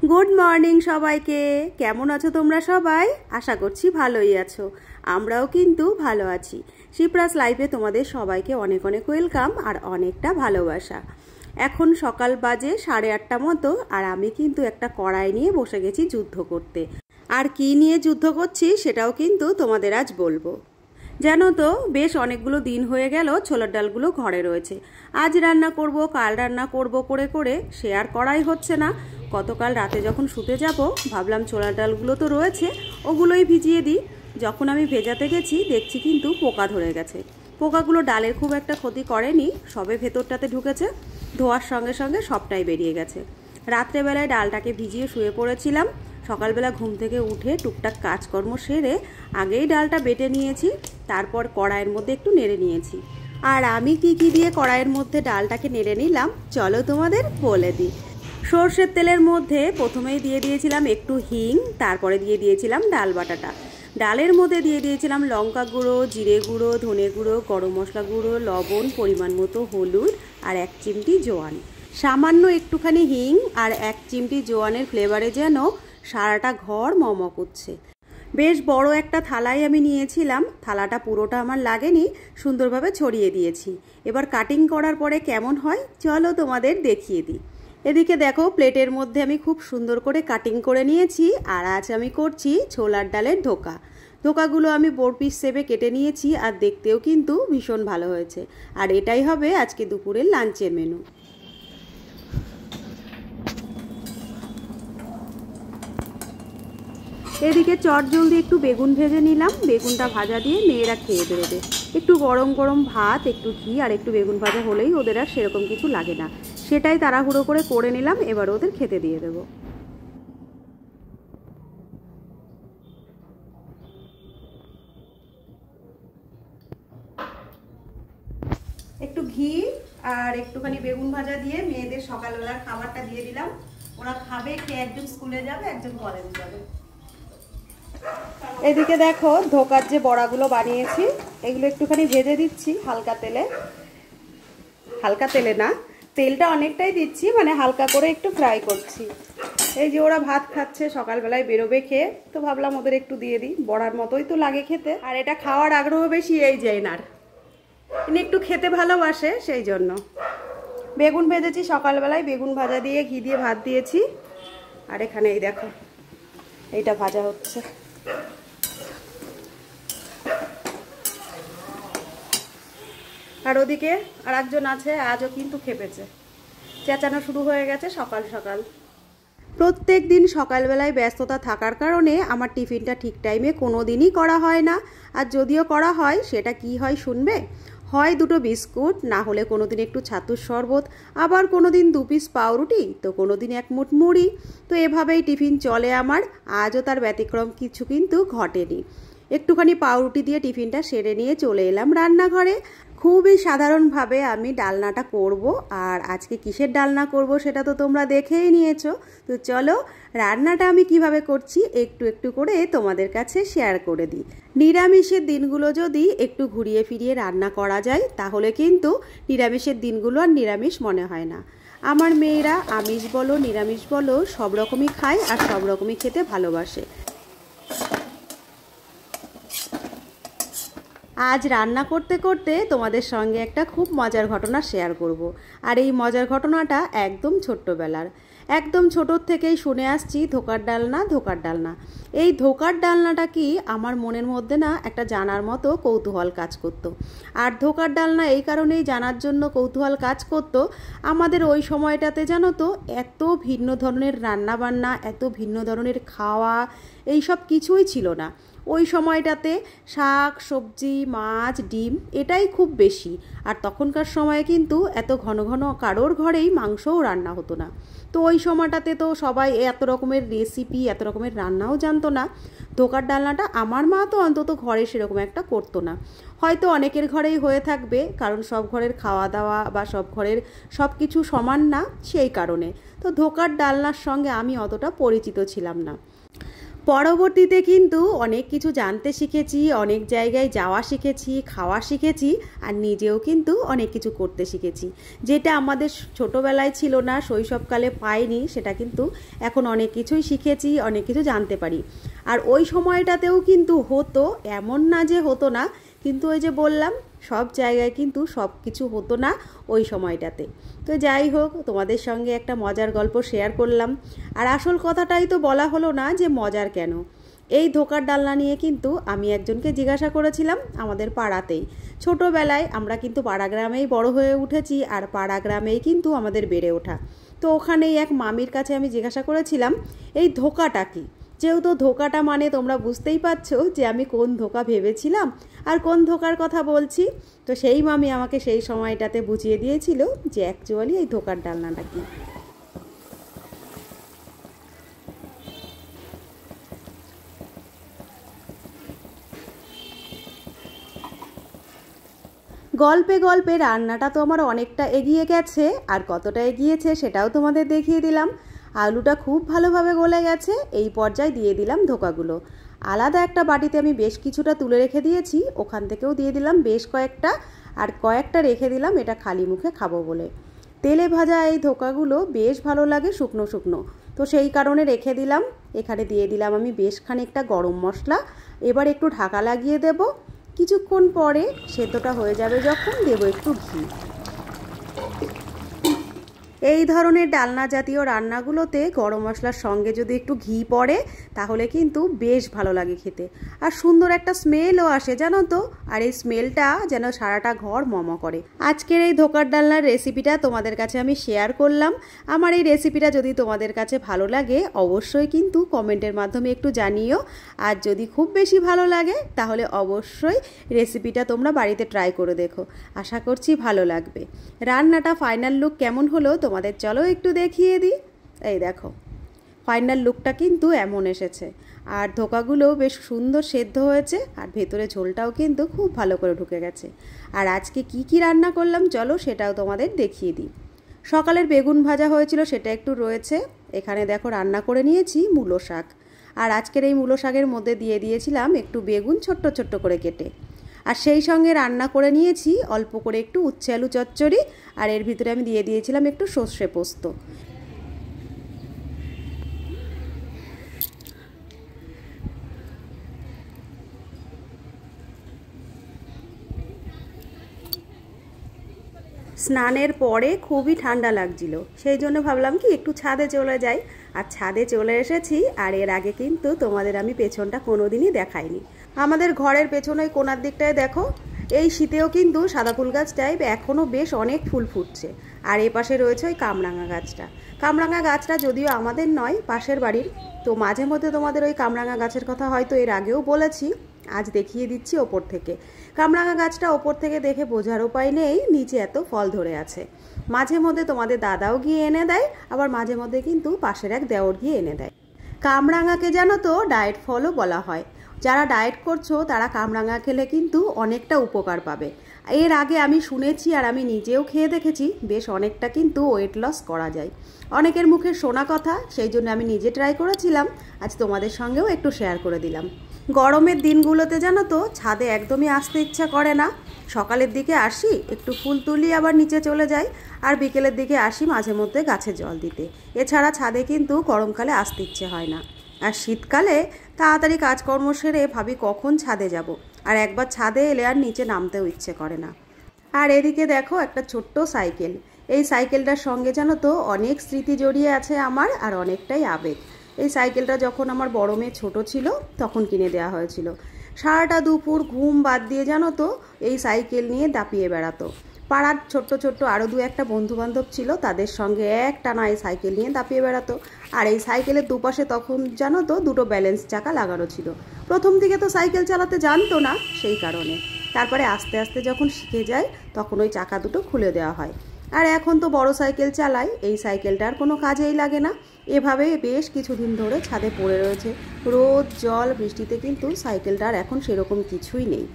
Good morning সবাইকে। কেমন আছো তোমরা সবাই? আশা করছি ভালোই আছো। আমরাও কিন্তু ভালো আছি। শিপ্রাস লাইফে তোমাদের সবাইকে অনেক অনেক ওয়েলকাম আর অনেকটা ভালোবাসা। এখন সকাল বাজে 8:30 মতো, আর আমি কিন্তু একটা কড়াই নিয়ে বসে গেছি যুদ্ধ করতে। আর কি নিয়ে যুদ্ধ করছি সেটাও কিন্তু তোমাদের আজ বলবো। জানো তো, বেশ অনেকগুলো দিন হয়ে গেল ছোলার ডালগুলো ঘরে রয়েছে। আজ রান্না করব, কাল রান্না করব করে করে সে আর করাই হচ্ছে না। গতকাল রাতে যখন শুতে যাব ভাবলাম ছোলার ডালগুলো তো রয়েছে, ওগুলোই ভিজিয়ে দিই। যখন আমি ভেজাতে গেছি দেখছি কিন্তু পোকা ধরে গেছে। পোকাগুলো ডালের খুব একটা ক্ষতি করেনি, সবে ভেতরটাতে ঢুকেছে। ধোয়ার সঙ্গে সঙ্গে সবটাই বেরিয়ে গেছে। রাত্রেবেলায় ডালটাকে ভিজিয়ে শুয়ে পড়েছিলাম। সকালবেলা ঘুম থেকে উঠে টুকটাক কাজকর্ম সেরে আগেই ডালটা বেটে নিয়েছি, তারপর কড়াইয়ের মধ্যে একটু নেড়ে নিয়েছি। আর আমি কি কি দিয়ে কড়াইয়ের মধ্যে ডালটাকে নেড়ে নিলাম চলো তোমাদের বলে দিই। সর্ষের তেলের মধ্যে প্রথমেই দিয়ে দিয়েছিলাম একটু হিং, তারপরে দিয়ে দিয়েছিলাম ডাল বাটাটা। ডালের মধ্যে দিয়ে দিয়েছিলাম লঙ্কা গুঁড়ো, জিরে গুঁড়ো, ধনে গুঁড়ো, গরম মশলা গুঁড়ো, লবণ, পরিমাণ মতো হলুদ আর 1 চিমটি জোয়ান। সামান্য একটুখানি হিং আর 1 চিমটি জোয়ানের ফ্লেভারে যেন সারাটা ঘর মম করছে। বেশ বড় একটা থালায় আমি নিয়েছিলাম, থালাটা পুরোটা আমার লাগেনি, সুন্দরভাবে ছড়িয়ে দিয়েছি। এবার কাটিং করার পরে কেমন হয় চলো তোমাদের দেখিয়ে দিই। এদিকে দেখো, প্লেটের মধ্যে আমি খুব সুন্দর করে কাটিং করে নিয়েছি। আর আজ আমি করছি ছোলার ডালের ধোকা। ধোকাগুলো আমি 4 পিস শেপে কেটে নিয়েছি, আর দেখতেও কিন্তু ভীষণ ভালো হয়েছে। আর এটাই হবে আজকে দুপুরের লাঞ্চের মেনু। এদিকে চটজলদি একটু বেগুন ভেজে নিলাম। বেগুনটা ভাজা দিয়ে মেয়েরা খেয়ে বেরোবে। একটু গরম গরম ভাত, একটু ঘি আর একটু বেগুন ভাজা হলেই ওদের আর সেরকম কিছু লাগে না। সেটাই তাড়াহুড়ো করে নিলাম, এবার ওদের খেতে দিয়ে দেবো। একটু ঘি আর একটুখানি বেগুন ভাজা দিয়ে মেয়েদের সকালবেলার খাবারটা দিয়ে দিলাম। ওরা খাবে, খেয়ে একজন স্কুলে যাবে, একজন কলেজে যাবে। এদিকে দেখো, ধোকার যে বড়াগুলো বানিয়েছি এগুলো একটুখানি ভেজে দিচ্ছি হালকা তেলে। হালকা তেলে না, তেলটা অনেকটাই দিচ্ছি, মানে হালকা করে একটু ফ্রাই করছি। এই যে ওরা ভাত খাচ্ছে, সকালবেলায় বেরোবে খেয়ে, তো ভাবলাম ওদের একটু দিয়ে দিই। বড়ার মতোই তো লাগে খেতে, আর এটা খাওয়ার আগ্রহ বেশি এই জেনার, ইনি একটু খেতে ভালোবাসে, সেই জন্য। বেগুন ভেজেছি সকালবেলায়, বেগুন ভাজা দিয়ে ঘি দিয়ে ভাত দিয়েছি। আর এখানে এই দেখো, এইটা ভাজা হচ্ছে। আর ওদিকে আর একজন আছে, আজও কিন্তু খেপেছে, চেঁচানো শুরু হয়ে গেছে সকাল সকাল। প্রত্যেক দিন সকালবেলায় ব্যস্ততা থাকার কারণে আমার টিফিনটা ঠিক টাইমে কোনো দিনই করা হয় না। আর যদিও করা হয়, সেটা কি হয় শুনবে? হয় 2টো বিস্কুট, না হলে কোনো দিন একটু ছাতুর শরবত, আবার কোনো দিন 2 পিস পাউরুটি, তো কোনো দিন 1 মুঠ মুড়ি। তো এভাবেই টিফিন চলে আমার। আজও তার ব্যতিক্রম কিছু কিন্তু ঘটেনি। একটুখানি পাউরুটি দিয়ে টিফিনটা সেরে নিয়ে চলে এলাম রান্নাঘরে। খুবই সাধারণভাবে আমি ডালনাটা করব। আর আজকে কিসের ডালনা করব সেটা তো তোমরা দেখেই নিয়েছো। তো চলো, রান্নাটা আমি কিভাবে করছি একটু একটু করে তোমাদের কাছে শেয়ার করে দিই। নিরামিষের দিনগুলো যদি একটু ঘুরিয়ে ফিরিয়ে রান্না করা যায়, তাহলে কিন্তু নিরামিষের দিনগুলো আর নিরামিষ মনে হয় না। আমার মেয়েরা আমিষ বলো নিরামিষ বলো সব রকমই খায়, আর সব রকমই খেতে ভালোবাসে। আজ রান্না করতে করতে তোমাদের সঙ্গে একটা খুব মজার ঘটনা শেয়ার করব। আর এই মজার ঘটনাটা একদম ছোট্টবেলার, একদম ছোটোর থেকেই শুনে আসছি ধোকার ডালনা ধোকার ডালনা। এই ধোকার ডালনাটা কি আমার মনের মধ্যে না একটা জানার মতো কৌতূহল কাজ করতো। আর ধোকার ডালনা এই কারণেই জানার জন্য কৌতূহল কাজ করতো, আমাদের ওই সময়টাতে জানো তো এত ভিন্ন ধরনের রান্নাবান্না, এত ভিন্ন ধরনের খাওয়া, এই সব কিছুই ছিল না। ওই সময়টাতে শাক সবজি মাছ ডিম এটাই খুব বেশি। আর তখনকার সময়ে কিন্তু এত ঘন ঘন কারোর ঘরেই মাংসও রান্না হতো না। তো ওই সময়টাতে তো সবাই এত রকমের রেসিপি, এত রকমের রান্নাও জানতো না। ধোকার ডালনাটা আমার মা তো অন্তত ঘরে সেরকম একটা করতো না। হয়তো অনেকের ঘরেই হয়ে থাকবে, কারণ সব ঘরের খাওয়া দাওয়া বা সব ঘরের সব কিছু সমান না, সেই কারণে। তো ধোকার ডালনার সঙ্গে আমি অতটা পরিচিত ছিলাম না। পরবর্তীতে কিন্তু অনেক কিছু জানতে শিখেছি, অনেক জায়গায় যাওয়া শিখেছি, খাওয়া শিখেছি, আর নিজেও কিন্তু অনেক কিছু করতে শিখেছি, যেটা আমাদের ছোটোবেলায় ছিল না, শৈশবকালে পাইনি, সেটা কিন্তু এখন অনেক কিছুই শিখেছি, অনেক কিছু জানতে পারি। আর ওই সময়টাতেও কিন্তু হতো, এমন না যে হতো না, কিন্তু ওই যে বললাম সব জায়গায় কিন্তু সব কিছু হতো না ওই সময়টাতে। তো যাই হোক, তোমাদের সঙ্গে একটা মজার গল্প শেয়ার করলাম। আর আসল কথাটাই তো বলা হলো না যে মজার কেন। এই ধোকার ডালনা নিয়ে কিন্তু আমি একজনকে জিজ্ঞাসা করেছিলাম আমাদের পাড়াতেই। ছোটোবেলায় আমরা কিন্তু পাড়া গ্রামেই বড় হয়ে উঠেছি, আর পাড়া গ্রামেই কিন্তু আমাদের বেড়ে ওঠা। তো ওখানেই এক মামির কাছে আমি জিজ্ঞাসা করেছিলাম এই ধোকাটা কী। যেহেতু ধোকাটা মানে তোমরা বুঝতেই পারছো যে আমি কোন ধোকা ভেবেছিলাম আর কোন ধোকার কথা বলছি। তো সেই মামি আমাকে সেই সময়টাতে বুঝিয়ে দিয়েছিল যে অ্যাকচুয়ালি এই ধোকার ডালনাটা কী। গল্পে গল্পে রান্নাটা তো আমার অনেকটা এগিয়ে গেছে, আর কতটা এগিয়েছে সেটাও তোমাদের দেখিয়ে দিলাম। আলুটা খুব ভালোভাবে গলে গেছে, এই পর্যায়ে দিয়ে দিলাম ধোকাগুলো। আলাদা একটা বাটিতে আমি বেশ কিছুটা তুলে রেখে দিয়েছি, ওখান থেকেও দিয়ে দিলাম বেশ কয়েকটা, আর কয়েকটা রেখে দিলাম এটা খালি মুখে খাবো বলে। তেলে ভাজা এই ধোকাগুলো বেশ ভালো লাগে শুকনো শুকনো, তো সেই কারণে রেখে দিলাম। এখানে দিয়ে দিলাম আমি বেশ খানিকটা গরম মশলা। এবার একটু ঢাকা লাগিয়ে দেব, কিছুক্ষণ পরে সেদ্ধটা হয়ে যাবে যখন দেব একটু ঘি। এই ধরনের ডালনা জাতীয় রান্নাগুলোতে গরম মশলার সঙ্গে যদি একটু ঘি পড়ে তাহলে কিন্তু বেশ ভালো লাগে খেতে, আর সুন্দর একটা স্মেলও আসে জানো তো। আর এই স্মেলটা যেন সারাটা ঘর মম করে। আজকের এই ধোকার ডালনার রেসিপিটা তোমাদের কাছে আমি শেয়ার করলাম। আমার এই রেসিপিটা যদি তোমাদের কাছে ভালো লাগে অবশ্যই কিন্তু কমেন্টের মাধ্যমে একটু জানিও, আর যদি খুব বেশি ভালো লাগে তাহলে অবশ্যই রেসিপিটা তোমরা বাড়িতে ট্রাই করে দেখো, আশা করছি ভালো লাগবে। রান্নাটা ফাইনাল লুক কেমন হলো তোমাদের চলো একটু দেখিয়ে দিই। এই দেখো ফাইনাল লুকটা কিন্তু এমন এসেছে, আর ধোকাগুলোও বেশ সুন্দর সেদ্ধ হয়েছে, আর ভেতরে ঝোলটাও কিন্তু খুব ভালো করে ঢুকে গেছে। আর আজকে কি কি রান্না করলাম চলো সেটাও তোমাদের দেখিয়ে দিই। সকালের বেগুন ভাজা হয়েছিল সেটা একটু রয়েছে। এখানে দেখো রান্না করে নিয়েছি মূলো শাক, আর আজকের এই মূলো শাকের মধ্যে দিয়ে দিয়েছিলাম একটু বেগুন ছোট্ট ছোট্ট করে কেটে। আর সেই সঙ্গে রান্না করে নিয়েছি অল্প করে একটু উচ্ছে আলু চচ্চড়ি, আর এর ভিতরে আমি দিয়ে দিয়েছিলাম একটু সর্ষে পোস্ত। স্নানের পরে খুবই ঠান্ডা লাগছিল, সেই জন্য ভাবলাম কি একটু ছাদে চলে যাই। আর ছাদে চলে এসেছি, আর এর আগে কিন্তু তোমাদের আমি পেছনটা কোনোদিনই দেখাইনি। আমাদের ঘরের পেছনে ওই কোণার দিকটায় দেখো, এই শীতেও কিন্তু সাদা ফুল গাছটায় এখনও বেশ অনেক ফুল ফুটছে। আর এ পাশে রয়েছে ওই কামরাঙা গাছটা। কামরাঙা গাছটা যদিও আমাদের নয়, পাশের বাড়ির। তো মাঝে মধ্যে তোমাদের ওই কামরাঙা গাছের কথা হয়তো এর আগেও বলেছি, আজ দেখিয়ে দিচ্ছি ওপর থেকে। কামরাঙা গাছটা ওপর থেকে দেখে বোঝার উপায় নেই নিচে এত ফল ধরে আছে। মাঝে মধ্যে তোমাদের দাদাও গিয়ে এনে দেয়, আবার মাঝে মধ্যে কিন্তু পাশের এক দেওর গিয়ে এনে দেয়। কামরাঙাকে জানো তো ডায়েট ফলও বলা হয়। যারা ডায়েট করছো তারা কামরাঙা খেলে কিন্তু অনেকটা উপকার পাবে। এর আগে আমি শুনেছি আর আমি নিজেও খেয়ে দেখেছি, বেশ অনেকটা কিন্তু ওয়েট লস করা যায়। অনেকের মুখে শোনা কথা, সেই জন্য আমি নিজে ট্রাই করেছিলাম, আজ তোমাদের সঙ্গেও একটু শেয়ার করে দিলাম। গরমের দিনগুলোতে জানো তো ছাদে একদমই আসতে ইচ্ছা করে না। সকালের দিকে আসি একটু ফুল তুলি, আবার নিচে চলে যাই, আর বিকেলের দিকে আসি মাঝে মধ্যে গাছে জল দিতে। এছাড়া ছাদে কিন্তু গরমকালে আসতে ইচ্ছে হয় না। আর শীতকালে তাড়াতাড়ি কাজকর্ম সেরে ভাবি কখন ছাদে যাব, আর একবার ছাদে এলে আর নিচে নামতেও ইচ্ছে করে না। আর এদিকে দেখো একটা ছোট্ট সাইকেল। এই সাইকেলটার সঙ্গে জানো তো অনেক স্মৃতি জড়িয়ে আছে আমার, আর অনেকটাই আবেগ। এই সাইকেলটা যখন আমার বড় মেয়ে ছোট ছিল তখন কিনে দেওয়া হয়েছিল। সারাটা দুপুর ঘুম বাদ দিয়ে জানো তো এই সাইকেল নিয়ে দাপিয়ে বেড়াতো। পাড়ার ছোট্ট ছোট্ট আরও দু একটা বন্ধুবান্ধব ছিল, তাদের সঙ্গে একটানা এই সাইকেল নিয়ে দাপিয়ে বেড়াতো। আর এই সাইকেলের দুপাশে তখন জানো তো দুটো ব্যালেন্স চাকা লাগানো ছিল। প্রথম দিকে তো সাইকেল চালাতে জানতো না, সেই কারণে। তারপরে আস্তে আস্তে যখন শিখে যায় তখন ওই চাকা দুটো খুলে দেওয়া হয়। আর এখন তো বড় সাইকেল চালায়, এই সাইকেলটার কোনো কাজেই লাগে না। এভাবে বেশ কিছুদিন ধরে ছাদে পড়ে রয়েছে। রোদ জল বৃষ্টিতে কিন্তু সাইকেলটার এখন সেরকম কিছুই নেই।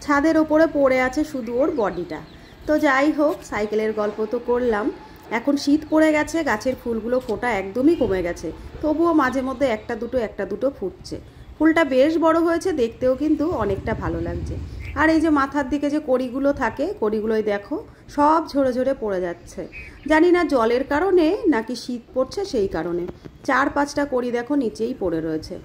ছাদের ওপরে পড়ে আছে শুধু ওর বডিটা। তো যাই হোক, সাইকেলের গল্প তো করলাম। এখন শীত পড়ে গেছে, গাছের ফুলগুলো ফোটা একদমই কমে গেছে, তবুও মাঝে মধ্যে একটা দুটো ফুটছে। ফুলটা বেশ বড় হয়েছে, দেখতেও কিন্তু অনেকটা ভালো লাগছে। আর এই যে মাথার দিকে যে কড়িগুলো থাকে, কড়িগুলোই দেখো সব ঝরে ঝরে পড়ে যাচ্ছে। জানি না জলের কারণে নাকি শীত পড়ছে সেই কারণে। 4-5টা কড়ি দেখো নিচেই পড়ে রয়েছে,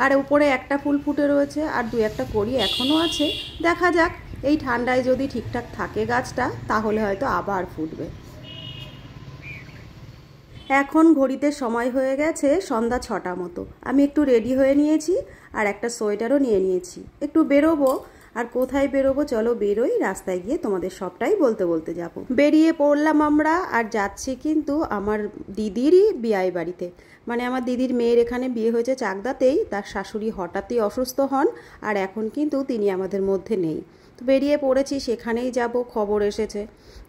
আর উপরে একটা ফুল ফুটে রয়েছে, আর 2-1টা কড়ি এখনও আছে। দেখা যাক, এই ঠান্ডায় যদি ঠিকঠাক থাকে গাছটা তাহলে হয়তো আবার ফুটবে। এখন ঘড়িতে সময় হয়ে গেছে সন্ধ্যা 6টা মতো। আমি একটু রেডি হয়ে নিয়েছি আর একটা সোয়েটারও নিয়ে নিয়েছি। একটু বেরোবো, আর কোথায় বেরোবো চলো বেরোই, রাস্তায় গিয়ে তোমাদের সবটাই বলতে বলতে যাব। বেরিয়ে পড়লাম আমরা, আর যাচ্ছি কিন্তু আমার দিদিরই বিয়ে বাড়িতে। মানে আমার দিদির মেয়ের এখানে বিয়ে হয়েছে চাকদাতেই, তার শাশুড়ি হঠাৎই অসুস্থ হন, আর এখন কিন্তু তিনি আমাদের মধ্যে নেই। তো বেরিয়ে পড়েছি, সেখানেই যাব। খবর এসেছে,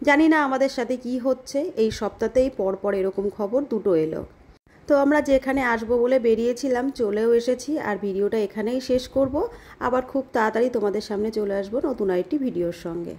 জানি না আমাদের সাথে কি হচ্ছে। এই সপ্তাহতেই পরপর এরকম খবর দুটো এলো। তো আমরা যেখানে আসবো বলে বেরিয়েছিলাম চলেও এসেছি, আর ভিডিওটা এখানেই শেষ করব। আবার খুব তাড়াতাড়ি তোমাদের সামনে চলে আসবো নতুন আরেকটি ভিডিওর সঙ্গে।